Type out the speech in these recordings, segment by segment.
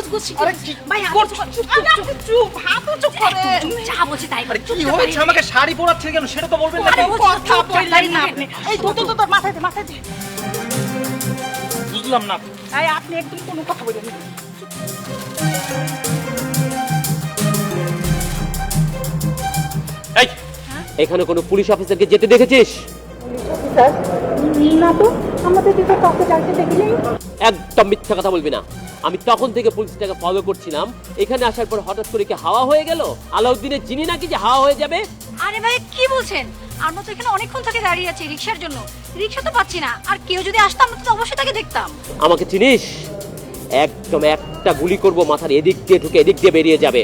গুজগুজ আরে ভাই চুপ হাত চুপ করে যা বলছি তাই আরে কি হয়েছে আমাকে শাড়ি পরাচ্ছে কেন সেটা তো বলবেন না আরে কথা বললেন না আপনি এই তো মাথায় দে বুঝলাম না এই আপনি একদম কোনো কথা বলবেন না এই এখানে কোনো পুলিশ অফিসারকে যেতে দেখেছিস? না তো আমাদের দিকে কাউকে যাইতে দেখিনি একদম মিথ্যা কথা বলবি না। আমি তখন থেকে পুলিশটাকে ফলো করছিলাম, এখানে আসার পর হঠাৎ করে কি হাওয়া হয়ে গেল? আলাউদ্দিনের জিনি নাকি যে হাওয়া হয়ে যাবে? আরে ভাই কি বলছেন? আমরা তো এখানে অনেকক্ষণ থেকে দাঁড়িয়ে আছি রিকশার জন্য, রিকশা তো পাচ্ছি না। আর কেউ যদি আসতো আমরা তো অবশ্যই তাকে দেখতাম। আমাকে চিনিস? একদম একটা গুলি করব, মাথার এদিক দিয়ে ঢুকে এদিক দিয়ে বেরিয়ে যাবে।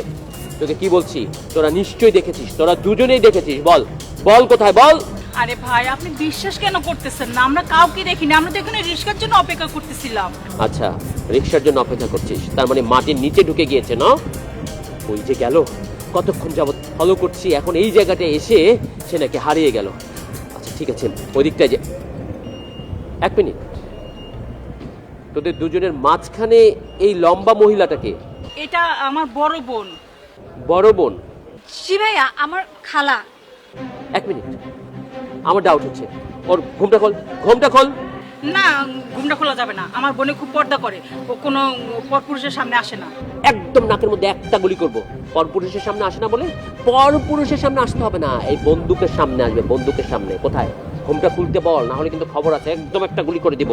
তোকে কি বলছি, তোরা নিশ্চয়ই দেখেছিস, তোরা দুজনেই দেখেছিস। বল বল কোথায়, বল। আরে ভাই আপনি বিশ্বাস কেন করতেছেন না? আমরা কাউকে দেখিনি, আমরা তো এখানে রিস্কার জন্য অপেক্ষা করতেছিলাম। আচ্ছা, রিক্সার জন্য অপেক্ষা করছিস, তার মানে মাটির নিচে ঢুকে গিয়েছে না? ওই যে গেল, কতক্ষণ যাবত ফলো করছি, এখন এই জায়গাটায় এসে সে নাকি হারিয়ে গেল। আচ্ছা ঠিক আছে, ওই দিকটায় যে এক মিনিট, তোদের দুজনের মাঝখানে এই লম্বা মহিলাটাকে? এটা আমার বড় বোন। বড় বোন? জি ভাইয়া, আমার খালা। এক মিনিট, আমার ডাউট হচ্ছে। ওর ঘুমটা খোল, ঘুমটা খোল। না, ঘুমটা খোলা যাবে না, আমার বোনে খুব পর্দা করে, ও কোনো পরপুরুষের সামনে আসে না। একদম নাকের মধ্যে একটা গুলি করব। পরপুরুষের সামনে আসে না বলে? পরপুরুষের সামনে আসতে হবে না, এই বন্দুকের সামনে আসবে, বন্দুকের সামনে। কোথায়? ঘুমটা খুলতে বল, না হলে কিন্তু খবর আছে, একদম একটা গুলি করে দিব।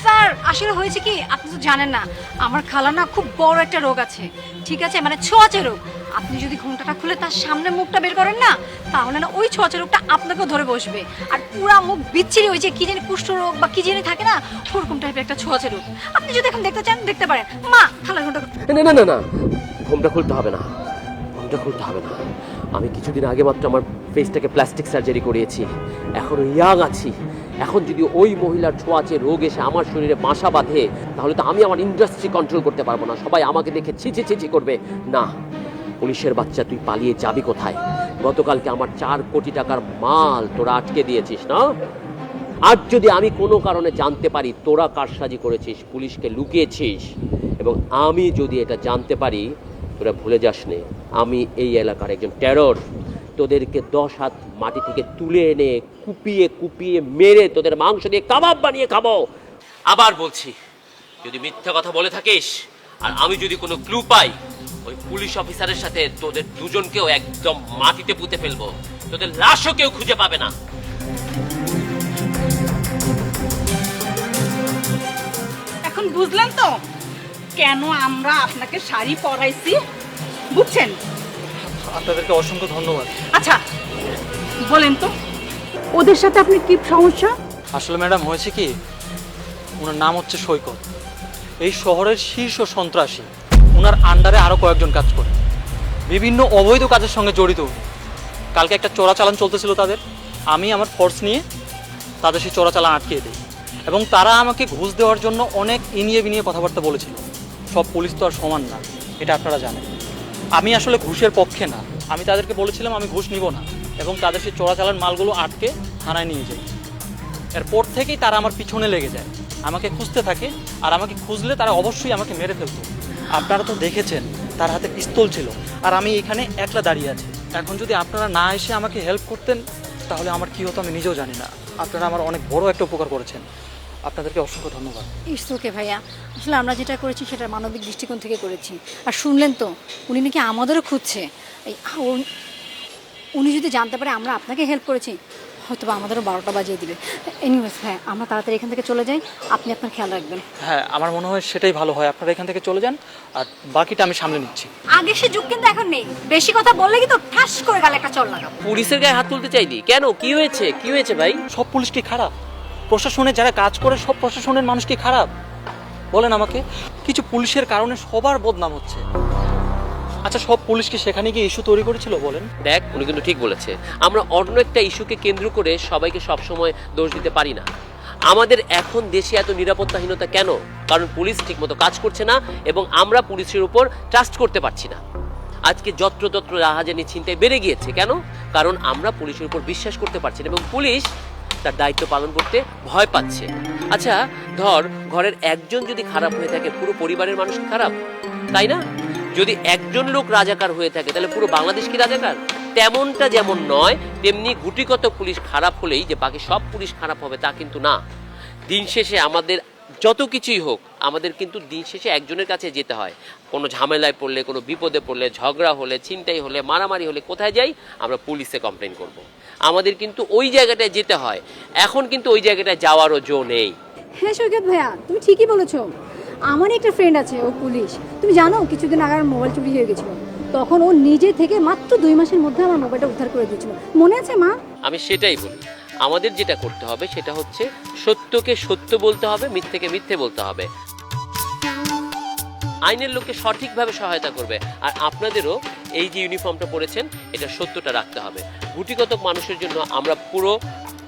স্যার আসলে হয়েছে কি, আপনি তো জানেন না আমার খালা না খুব বড় একটা রোগ আছে, ঠিক আছে, মানে ছোঁয়াচে রোগ। আপনি যদি ঘুমটাটা খুলে তার সামনে মুখটা বের করেন না, তাহলে না ওই ছোঁয়াচে রোগটা আপনাকেও ধরে বসবে। আর পুরা মুখ বিচ্ছিরি, ওই যে কি জানি কুষ্ঠ রোগ বা কি জানি থাকে না, ওরকম টাইপের একটা ছোঁয়াচে রোগ। আপনি যদি এখন দেখতে চান দেখতে পারেন। মা, খালার ঘুমটা না না না না, ঘুমটা খুলতে হবে না, ঘুমটা খুলতে হবে না। আমি কিছুদিন আগে মাত্র আমার ফেসটাকে প্লাস্টিক সার্জারি করিয়েছি, এখনো ইয়াং আছি। এখন যদি ওই মহিলার ছোঁয়াচে রোগ এসে আমার শরীরে বাসা বাঁধে, তাহলে তো আমি আমার ইন্ডাস্ট্রি কন্ট্রোল করতে পারবো না, সবাই আমাকে দেখে ছিচি ছিচি করবে। না, পুলিশের বাচ্চা, তুই পালিয়ে যাবি কোথায়? গতকালকে আমার 4 কোটি টাকার মাল তোরা আটকে দিয়েছিস না? আর যদি আমি কোনো কারণে জানতে পারি তোরা কারসাজি করেছিস, পুলিশকে লুকিয়েছিস, এবং আমি যদি এটা জানতে পারি, তোরা ভুলে যাস নে আমি এই এলাকার একজন টেরর। তোদেরকে 10 হাত মাটি থেকে তুলে এনে কুপিয়ে কুপিয়ে মেরে তোদের মাংস দিয়ে কাবাব বানিয়ে খাবো। আবার বলছি, যদি মিথ্যা কথা বলে থাকিস আর আমি যদি কোনো ক্লু পাই, ওই পুলিশ অফিসারের সাথে তোদের দুজনকেও একদম মাটিতে পুঁতে ফেলবো, তোদের লাশও কেউ খুঁজে পাবে না। এখন বুঝলেন তো কেন আমরা আপনাকে শাড়ি পরাইছি? বুঝছেন? আপনাদেরকে অসংখ্য ধন্যবাদ। আচ্ছা বলেন তো, ওদের সাথে আপনি কি সমস্যা? আসলে ম্যাডাম হয়েছে কি, ওনার নাম হচ্ছে সৈকত, এই শহরের শীর্ষ সন্ত্রাসী। ওনার আন্ডারে আরও কয়েকজন কাজ করে, বিভিন্ন অবৈধ কাজের সঙ্গে জড়িত উনি। কালকে একটা চোরাচালান চলতেছিল তাদের, আমি আমার ফোর্স নিয়ে তাদের সেই চোরাচালান আটকিয়ে দিই, এবং তারা আমাকে ঘুষ দেওয়ার জন্য অনেক ইনিয়ে বিনিয়ে কথাবার্তা বলেছিল। সব পুলিশ তো আর সমান না, এটা আপনারা জানেন। আমি আসলে ঘুষের পক্ষে না, আমি তাদেরকে বলেছিলাম আমি ঘুষ নিব না, এবং তাদের সেই চোরাচালান মালগুলো আটকে থানায় নিয়ে যাই। এরপর থেকেই তারা আমার পিছনে লেগে যায়, আমাকে খুঁজতে থাকে, আর আমাকে খুঁজলে তারা অবশ্যই আমাকে মেরে ফেলতো। আপনারা তো দেখেছেন তার হাতে পিস্তল ছিল, আর আমি এখানে একলা দাঁড়িয়ে আছি। এখন যদি আপনারা না এসে আমাকে হেল্প করতেন, তাহলে আমার কী হতো আমি নিজেও জানি না। আপনারা আমার অনেক বড় একটা উপকার করেছেন, আপনাদেরকে অসংখ্য ধন্যবাদ। ইটস ওকে ভাইয়া, আসলে আমরা যেটা করেছি সেটা মানবিক দৃষ্টিকোণ থেকে করেছি। আর শুনলেন তো, উনি নাকি আমাদেরও খুঁজছে। উনি যদি জানতে পারে আমরা আপনাকে হেল্প করেছি, হয়তো বা আমাদেরও 12টা বাজিয়ে দিবে। এনিওয়েজ হ্যাঁ, আমরা তাড়াতাড়ি এখান থেকে চলে যাই, আপনি আপনার খেয়াল রাখবেন। হ্যাঁ, আমার মনে হয় সেটাই ভালো হয়, আপনারা এখান থেকে চলে যান, আর বাকিটা আমি সামলে নিচ্ছি। আগে সে যুগ কিন্তু এখন নেই, বেশি কথা বললে কিন্তু ঠাস করে গালে একটা চল লাগাবো। পুলিশের গায়ে হাত তুলতে চাইলি কেন? কি হয়েছে, কি হয়েছে ভাই? সব পুলিশ কি খারাপ? প্রশাসনে যারা কাজ করে সব প্রশাসনের মানুষ কি খারাপ? বলেন আমাকে। কিছু পুলিশের কারণে সবার বদনাম হচ্ছে। আচ্ছা, সব পুলিশ কি সেখানে গিয়ে ইস্যু তৈরি করেছিল বলেন? দেখ, উনি কিন্তু ঠিক বলেছে, আমরা অন্য একটা ইস্যুকে কেন্দ্র করে সবাইকে সবসময় দোষ দিতে পারি না। আমাদের এখন দেশে এত নিরাপত্তাহীনতা কেন? কারণ পুলিশ ঠিকমতো কাজ করছে না, এবং আমরা পুলিশের উপর ট্রাস্ট করতে পারছি না। আজকে যত্রতত্র রাহাজানি ছিনতাই বেড়ে গিয়েছে কেন? কারণ আমরা পুলিশের উপর বিশ্বাস করতে পারছি না, এবং পুলিশ তার দায়িত্ব পালন করতে ভয় পাচ্ছে। আচ্ছা ধর, ঘরের একজন যদি খারাপ হয়ে থাকে, পুরো পরিবারের মানুষ খারাপ? তাই না? যদি একজন লোক রাজাকার হয়ে থাকে তাহলে পুরো বাংলাদেশ কি রাজাকার? তেমনটা যেমন নয়, তেমনি গুটিকত পুলিশ খারাপ হলেই যে বাকি সব পুলিশ খারাপ হবে তা কিন্তু না। দিন শেষে আমাদের যত কিছুই হোক, আমাদের কিন্তু দিন শেষে একজনের কাছে যেতে হয়। কোনো ঝামেলায় পড়লে, কোনো বিপদে পড়লে, ঝগড়া হলে, ছিনতাই হলে, মারামারি হলে কোথায় যাই? আমরা পুলিশে কমপ্লেন করব। আমাদের কিন্তু ওই জায়গাটায় যেতে হয়। এখন কিন্তু ওই জায়গাটায় যাওয়ারও জো নেই। হ্যাঁ সৈকত ভাইয়া, তুমি ঠিকই বলেছো। আমার একটা ফ্রেন্ড আছে, ও পুলিশ। তুমি জানো কিছুদিন আগে আমার মোবাইল চুরি হয়ে গেছিল, তখন ও নিজে থেকে মাত্র 2 মাসের মধ্যে আমার মোবাইলটা উদ্ধার করে দিয়েছিল। মনে আছে মা? আমি সেটাই বলি, আমাদের যেটা করতে হবে সেটা হচ্ছে সত্যকে সত্য বলতে হবে, মিথ্যেকে মিথ্যে বলতে হবে। আইনের লোককে সঠিকভাবে সহায়তা করবে। আর আপনাদেরও এই যে ইউনিফর্মটা পরেছেন, এটা সত্যটা রাখতে হবে। গুটিকত মানুষের জন্য আমরা পুরো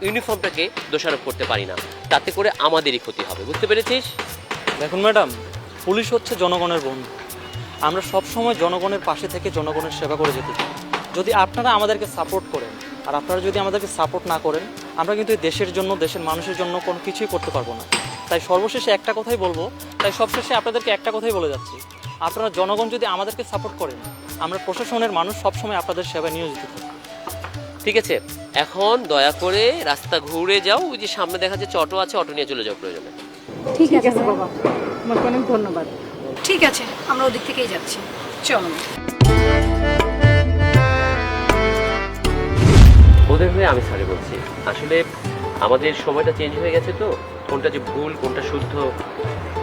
ইউনিফর্মটাকে দোষারোপ করতে পারি না, তাতে করে আমাদেরই ক্ষতি হবে। বুঝতে পেরেছিস? দেখুন ম্যাডাম, পুলিশ হচ্ছে জনগণের বন্ধু। আমরা সব সময় জনগণের পাশে থেকে জনগণের সেবা করে যেতে চাই। যদি আপনারা আমাদেরকে সাপোর্ট করেন আর আপনারা যদি আমাদেরকে সাপোর্ট না করেন, আমরা কিন্তু এই দেশের জন্য, দেশের মানুষের জন্য কোনো কিছুই করতে পারবো না। তাই সর্বশেষে একটা কথাই বলবো, সবশেষে আপনাদেরকে একটা কথাই বলে যাচ্ছি, আপনারা জনগণ যদি আমাদেরকে সাপোর্ট করেন, আমরা প্রশাসনের মানুষ সবসময় আপনাদের সেবায় নিয়োজিত থাকবো। ঠিক আছে, এখন দয়া করে রাস্তা ঘুরে যাও। ওই যে সামনে দেখা যাচ্ছে অটো আছে, অটো নিয়ে চলে যাও প্রয়োজনে। ঠিক আছে বাবা, তোমাকে অনেক ধন্যবাদ। ঠিক আছে, আমরা ওদিক থেকেই যাচ্ছি। চলো। ওদের হয়ে আমি সরি বলছি। আসলে আমাদের সময়টা চেঞ্জ হয়ে গেছে, তো কোনটা যে ভুল কোনটা শুদ্ধ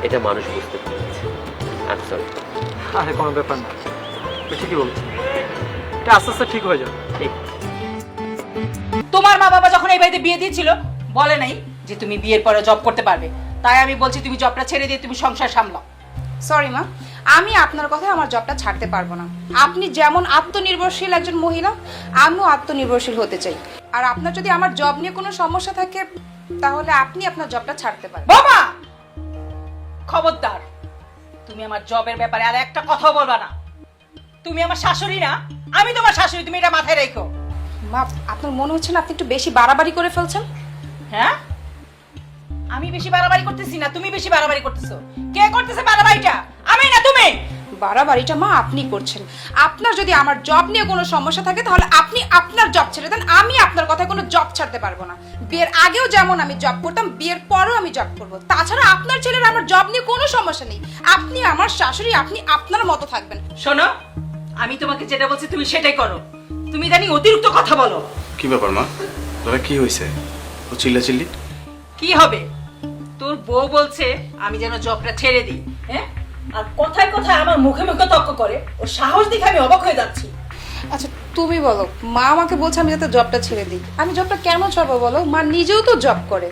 এটা মানুষ বুঝতে পেরেছে। I am sorry. আরে কোনো ব্যাপার না, তুই ঠিকই বলছিস, এটা আস্তে আস্তে ঠিক হয়ে যাবে। ঠিক। তোমার মা বাবা যখন এই বাড়িতে বিয়ে দিয়েছিল, বলে নাই যে তুমি বিয়ের পরে জব করতে পারবে? তাই আমি বলছি তুমি জবটা ছেড়ে দিয়ে তুমি সংসার সামলাও। সরি মা, আমি আপনার কথায় আমার জবটা ছাড়তে পারবো না। আপনি যেমন আত্মনির্ভরশীল একজন মহিলা, আমিও আত্মনির্ভরশীল হতে চাই। আর আপনার যদি আমার জব নিয়ে কোনো সমস্যা থাকে, তাহলে আপনি আপনার জবটা ছাড়তে পারেন। বাবা, খবরদার, তুমি আমার জবের ব্যাপারে আর একটা কথা বলবা না। তুমি আমার শাশুড়ি না, আমি তোমার শাশুড়ি, তুমি এটা মাথায় রেখো। মা, আপনার মনে হচ্ছে না আপনি একটু বেশি বাড়াবাড়ি করে ফেলছেন? হ্যাঁ, আমি বেশি বাড়াবাড়ি করতেছি না, তুমি বেশি বাড়াবাড়ি করতেছো। কে করতেছে বাড়াবাড়িটা? আমি না তুমি? বাড়াবাড়িটা মা আপনি করছেন। আপনার যদি আমার জব নিয়ে কোনো সমস্যা থাকে, তাহলে আপনি আপনার জব ছেড়ে দেন। আমি আপনার কথায় কোনো জব ছাড়তে পারবো না। বিয়ের আগেও যেমন আমি জব করতাম, বিয়ের পরেও আমি জব করবো। তাছাড়া আপনার ছেলের আমার জব নিয়ে কোনো সমস্যা নেই। আপনি আমার শাশুড়ি, আপনি আপনার মতো থাকবেন। শোনো, আমি তোমাকে যেটা বলছি তুমি সেটাই করো। তুমি জানি অতিরিক্ত কথা বলো। কি ব্যাপার মা, তোরা কি হয়েছে? ও চিল্লাচিল্লি কি হবে? তোর বউ বলছে আমি যেন জবটা ছেড়ে দিই, হ্যাঁ? আর কথায় কথায় আমার মুখে মুখে তর্ক করে। ওর সাহস দেখে আমি অবাক হয়ে যাচ্ছি। আচ্ছা তুমি বলো, মা আমাকে বলছে আমি যাতে জবটা ছেড়ে দিই। আমি জবটা কেন ছাড়বো বলো? মা নিজেও তো জব করে।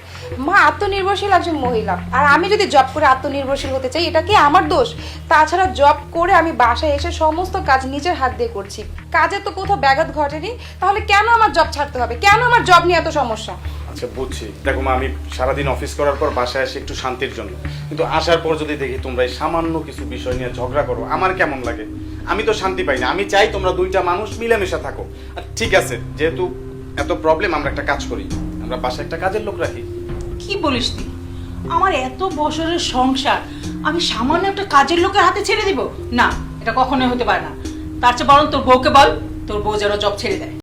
মা আত্মনির্ভরশীল একজন মহিলা, আর আমি যদি জব করে আত্মনির্ভরশীল হতে চাই, এটা কি আমার দোষ? তাছাড়া জব করে আমি বাসায় এসে সমস্ত কাজ নিজের হাত দিয়ে করছি, কাজে তো কোথাও ব্যাঘাত ঘটেনি। তাহলে কেন আমার জব ছাড়তে হবে? কেন আমার জব নিয়ে এত সমস্যা? আচ্ছা বুঝছি। দেখো মা, আমি সারাদিন অফিস করার পর বাসায় আসি একটু শান্তির জন্য, কিন্তু আসার পর যদি দেখি তোমরা এই সামান্য কিছু বিষয় নিয়ে ঝগড়া করো, আমার কেমন লাগে? আমি তো শান্তি পাই না। আমি চাই তোমরা দুইটা মানুষ মিলেমিশে থাকো। আর ঠিক আছে, যেহেতু এত প্রবলেম, আমরা একটা কাজ করি, আমরা বাসায় একটা কাজের লোক রাখি। কি বলিস তুই? আমার এত বছরের সংসার আমি সামান্য একটা কাজের লোকের হাতে ছেড়ে দিব? না, এটা কখনোই হতে পারে না। তার চেয়ে বরং তোর বউকে বল, তোর বউ যেন জব ছেড়ে দেয়।